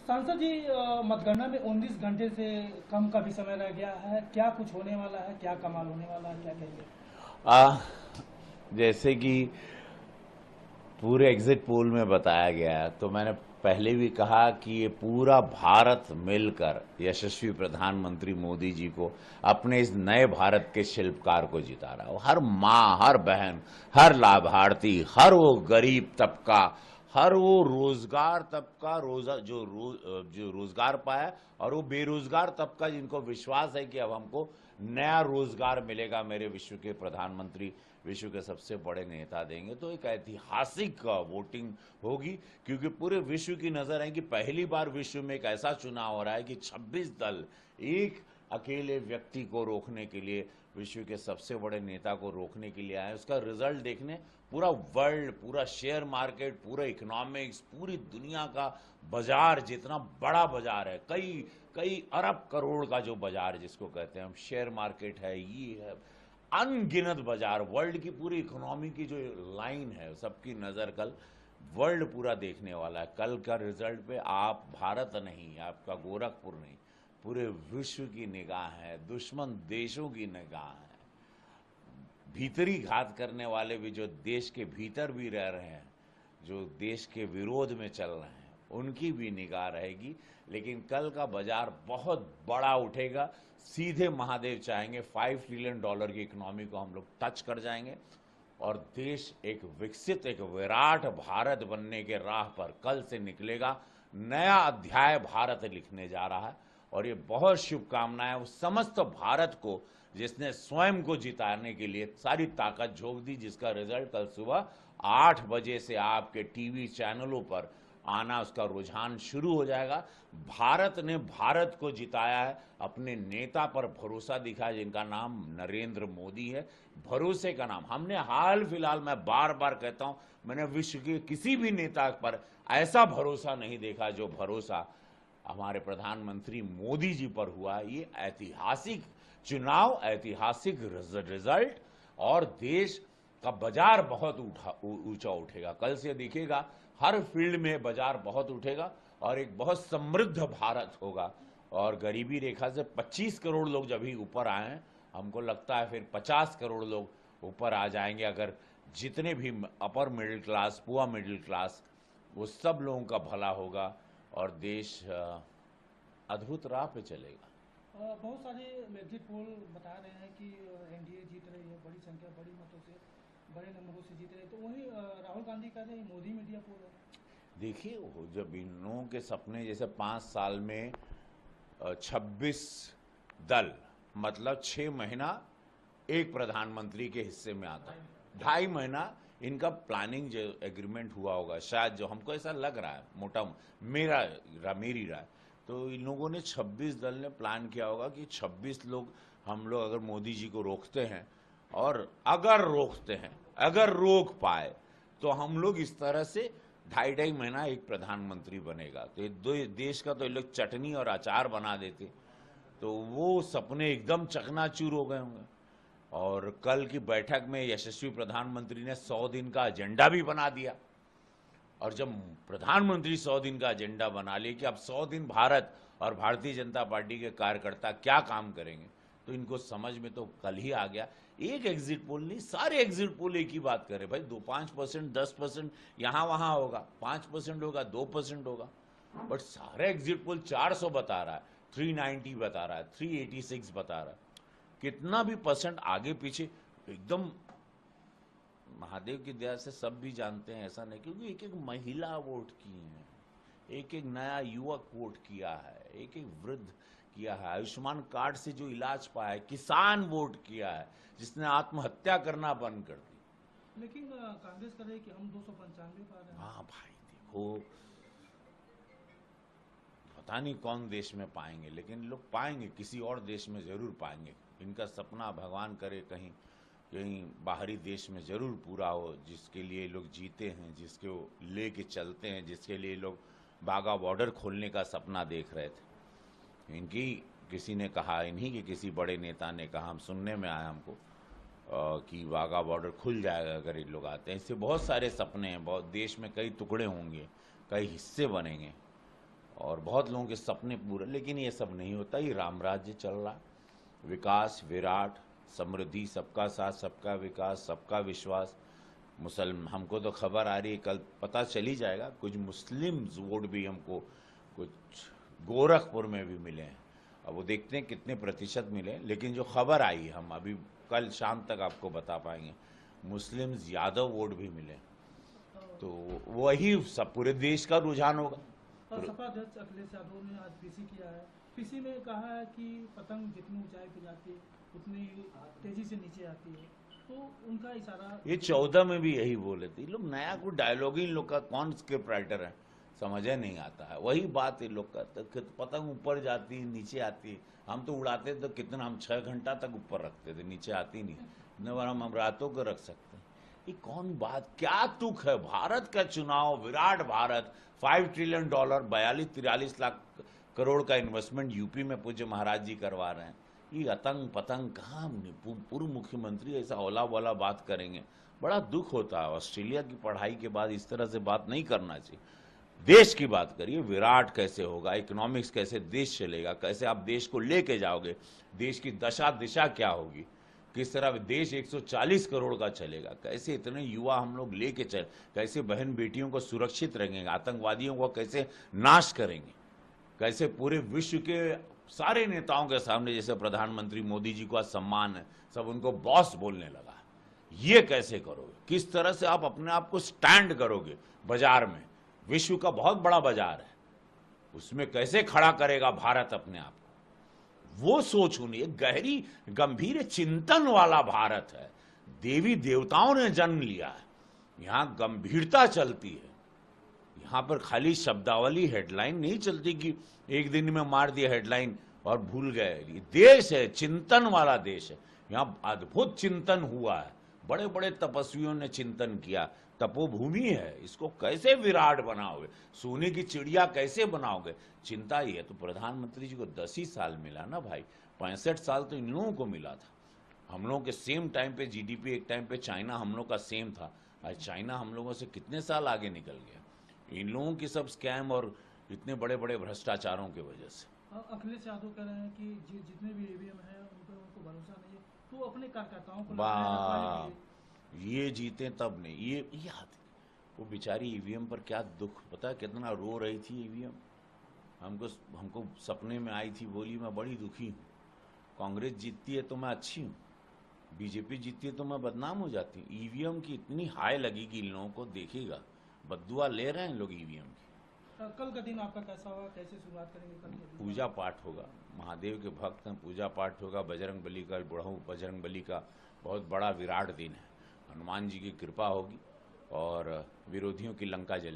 सांसद जी, मतगणना में 19 घंटे से कम का भी समय रह गया है। क्या कुछ होने वाला है? क्या कमाल होने वाला है? क्या कहेंगे? आ, जैसे कि पूरे एग्जिट पोल में बताया गया है, तो मैंने पहले भी कहा कि ये पूरा भारत मिलकर यशस्वी प्रधानमंत्री मोदी जी को, अपने इस नए भारत के शिल्पकार को जिता रहा है। हर माँ, हर बहन, हर लाभार्थी, हर वो गरीब तबका, हर वो रोजगार तबका जो रोजगार पाया, और वो बेरोजगार तबका जिनको विश्वास है कि अब हमको नया रोजगार मिलेगा, मेरे विश्व के प्रधानमंत्री विश्व के सबसे बड़े नेता देंगे, तो एक ऐतिहासिक वोटिंग होगी। क्योंकि पूरे विश्व की नजर है कि पहली बार विश्व में एक ऐसा चुनाव हो रहा है कि 26 दल एक अकेले व्यक्ति को रोकने के लिए, विश्व के सबसे बड़े नेता को रोकने के लिए आए। उसका रिजल्ट देखने पूरा वर्ल्ड, पूरा शेयर मार्केट, पूरा इकोनॉमिक्स, पूरी दुनिया का बाजार, जितना बड़ा बाजार है, कई कई अरब करोड़ का जो बाजार जिसको कहते हैं हम, शेयर मार्केट है, ये है, अनगिनत बाजार, वर्ल्ड की पूरी इकोनॉमी की जो लाइन है, सबकी नज़र कल वर्ल्ड पूरा देखने वाला है। कल का रिजल्ट पे आप भारत नहीं, आपका गोरखपुर नहीं, पूरे विश्व की निगाह है, दुश्मन देशों की निगाह है, भीतरी घात करने वाले भी जो देश के भीतर भी रह रहे हैं, जो देश के विरोध में चल रहे हैं, उनकी भी निगाह रहेगी। लेकिन कल का बाजार बहुत बड़ा उठेगा। सीधे महादेव चाहेंगे $5 ट्रिलियन की इकोनॉमी को हम लोग टच कर जाएंगे, और देश एक विकसित, एक विराट भारत बनने के राह पर कल से निकलेगा। नया अध्याय भारत लिखने जा रहा है, और ये बहुत शुभकामनाएं उस समस्त भारत को जिसने स्वयं को जिताने के लिए सारी ताकत झोंक दी, जिसका रिजल्ट कल सुबह 8 बजे से आपके टीवी चैनलों पर आना, उसका रुझान शुरू हो जाएगा। भारत ने भारत को जिताया है, अपने नेता पर भरोसा दिखा है जिनका नाम नरेंद्र मोदी है। भरोसे का नाम हमने हाल फिलहाल, मैं बार बार कहता हूं, मैंने विश्व के किसी भी नेता पर ऐसा भरोसा नहीं देखा जो भरोसा हमारे प्रधानमंत्री मोदी जी पर हुआ। ये ऐतिहासिक चुनाव, ऐतिहासिक रिजल्ट, और देश का बाजार बहुत ऊंचा उठेगा। कल से दिखेगा हर फील्ड में बाजार बहुत उठेगा, और एक बहुत समृद्ध भारत होगा। और गरीबी रेखा से 25 करोड़ लोग जब ही ऊपर आए हैं, हमको लगता है फिर 50 करोड़ लोग ऊपर आ जाएंगे, अगर जितने भी upper middle class, poor middle class, वो सब लोगों का भला होगा, और देश अद्भुत राह पे चलेगा। बहुत सारे एग्जिट पोल बता रहे हैं कि एनडीए जीत रही है, बड़ी संख्या, बड़ी मतों से, बड़े नंबरों से जीत रही है। तो वहीं राहुल गांधी कह रहे हैं मोदी मीडिया पोल है। देखिए, वो जब इन लोगों के सपने, जैसे 5 साल में 26 दल, मतलब 6 महीना एक प्रधानमंत्री के हिस्से में आता है, 2.5 महीना इनका प्लानिंग जो एग्रीमेंट हुआ होगा, शायद, जो हमको ऐसा लग रहा है, मोटा मेरी राय, तो इन लोगों ने 26 दल ने प्लान किया होगा कि 26 लोग, हम लोग अगर मोदी जी को रोकते हैं, और अगर रोकते हैं, अगर रोक पाए, तो हम लोग इस तरह से 2.5 महीना एक प्रधानमंत्री बनेगा, तो ये दो देश का तो ये लोग चटनी और अचार बना देते, तो वो सपने एकदम चकनाचूर हो गए होंगे। और कल की बैठक में यशस्वी प्रधानमंत्री ने 100 दिन का एजेंडा भी बना दिया, और जब प्रधानमंत्री 100 दिन का एजेंडा बना लिए कि अब 100 दिन भारत और भारतीय जनता पार्टी के कार्यकर्ता क्या काम करेंगे, तो इनको समझ में तो कल ही आ गया। एक एग्जिट पोल नहीं, सारे एग्जिट पोल एक ही बात करे भाई, 5% 10% यहाँ वहाँ होगा, 5% होगा, 2% होगा, बट सारे एग्जिट पोल 400 बता रहा है, 390 बता रहा है, 386 बता रहा है। कितना भी परसेंट आगे पीछे, एकदम महादेव की दया से सब भी जानते हैं, ऐसा नहीं, क्योंकि एक एक महिला वोट की है, एक एक नया युवक वोट किया है, एक एक वृद्ध किया है, आयुष्मान कार्ड से जो इलाज पाया है, किसान वोट किया है, जिसने आत्महत्या करना बंद कर दी। लेकिन कांग्रेस कर रही है कि हम 295 पा रहे हैं। हाँ भाई, देखो, पता नहीं कौन देश में पाएंगे, लेकिन लोग पाएंगे, किसी और देश में जरूर पाएंगे। इनका सपना भगवान करे कहीं कहीं बाहरी देश में जरूर पूरा हो, जिसके लिए लोग जीते हैं, जिसके वो लेके चलते हैं, जिसके लिए लोग बाघा बॉर्डर खोलने का सपना देख रहे थे। इनकी किसी ने कहा, इन्हीं के किसी बड़े नेता ने कहा, हम सुनने में आया हमको, कि वाघा बॉर्डर खुल जाएगा अगर ये लोग आते हैं। इससे बहुत सारे सपने हैं, बहुत देश में कई टुकड़े होंगे, कई हिस्से बनेंगे, और बहुत लोगों के सपने पूरे, लेकिन ये सब नहीं होता। ये राम राज्य चल रहा, विकास विराट, समृद्धि, सबका साथ, सबका विकास, सबका विश्वास। हमको तो खबर आ रही है, कल पता चल ही जाएगा, कुछ मुस्लिम वोट भी हमको कुछ गोरखपुर में भी मिले हैं। अब वो देखते हैं कितने प्रतिशत मिले, लेकिन जो खबर आई हम अभी कल शाम तक आपको बता पाएंगे, मुस्लिम यादव वोट भी मिले। तो वही सब पूरे देश का रुझान होगा। और सपा अध्यक्ष अखिलेश यादव ने आज पीसी किया है। पीसी में कहा है कि पतंग जितनी ऊंचाई पे जाती है उतनी तेजी से नीचे आती है, तो उनका इशारा। ये 14 में भी यही बोले थे लोग। नया कोई डायलॉग ही लोग का, कौन स्क्रिप्ट राइटर है समझ नहीं आता है। वही बात है लोग का, पतंग ऊपर जाती है नीचे आती है। हम तो उड़ाते तो कितना, हम 6 घंटा तक ऊपर रखते थे, नीचे आती नहीं। इतने बार हम रातों को रख सकते हैं। ये कौन बात, क्या तुक है। भारत का चुनाव, विराट भारत, $5 ट्रिलियन, 42-43 लाख करोड़ का इन्वेस्टमेंट यूपी में पूज्य महाराज जी करवा रहे हैं। ये अतंग पतंग कहाँ, पूर्व मुख्यमंत्री ऐसा ओला बोला बात करेंगे। बड़ा दुख होता है। ऑस्ट्रेलिया की पढ़ाई के बाद इस तरह से बात नहीं करना चाहिए। देश की बात करिए, विराट कैसे होगा, इकोनॉमिक्स कैसे देश चलेगा, कैसे आप देश को लेके जाओगे, देश की दशा दिशा क्या होगी, किस तरह देश 140 करोड़ का चलेगा, कैसे इतने युवा हम लोग लेके चल, कैसे बहन बेटियों को सुरक्षित रखेंगे, आतंकवादियों को कैसे नाश करेंगे, कैसे पूरे विश्व के सारे नेताओं के सामने, जैसे प्रधानमंत्री मोदी जी को आज सम्मान है, सब उनको बॉस बोलने लगा, ये कैसे करोगे, किस तरह से आप अपने आप को स्टैंड करोगे बाजार में। विश्व का बहुत बड़ा बाजार है, उसमें कैसे खड़ा करेगा भारत अपने आप को, वो सोच होनी है। गहरी गंभीर चिंतन वाला भारत है। देवी देवताओं ने जन्म लिया है, यहां गंभीरता चलती है। यहां पर खाली शब्दावली, हेडलाइन नहीं चलती कि एक दिन में मार दिया हेडलाइन और भूल गए। देश है, चिंतन वाला देश है। यहां अद्भुत चिंतन हुआ है, बड़े बड़े तपस्वियों ने चिंतन किया। तपोभूमि है, इसको कैसे विराट बनाओगे, सोने की चिड़िया कैसे बनाओगे, चिंता ही है। तो प्रधानमंत्री जी को 10 ही साल मिला ना भाई, 65 साल तो इन लोगों को मिला था। हम लोगों के सेम टाइम पे जीडीपी, एक टाइम पे चाइना हम लोग का सेम था। आज चाइना हम लोगों से कितने साल आगे निकल गया, इन लोगों की सब स्कैम और इतने बड़े बड़े भ्रष्टाचारों की वजह से। अखिलेश यादव कह रहे हैं कि जितने भी ईवीएम है उन पर उनको भरोसा नहीं है, तो अपने कार्यकर्ताओं को ये जीते तब नहीं। ये वो बेचारी ईवीएम पर क्या दुख, पता है कितना रो रही थी ईवीएम। हमको सपने में आई थी, बोली मैं बड़ी दुखी हूँ, कांग्रेस जीतती है तो मैं अच्छी हूँ, बीजेपी जीतती है तो मैं बदनाम हो जाती हूँ। ईवीएम की इतनी हाई लगेगी इन लोगों को, देखिएगा बद्दुआ ले रहे हैं लोग ईवीएम की। कल का दिन आपका कैसा होगा, कैसे शुरुआत करेंगे? कल पूजा पाठ होगा, महादेव के भक्त हैं, पूजा पाठ होगा। बजरंग बली का, बुढ़ऊ बजरंग बली का बहुत बड़ा विराट दिन है। हनुमान जी की कृपा होगी और विरोधियों की लंका जलेगी।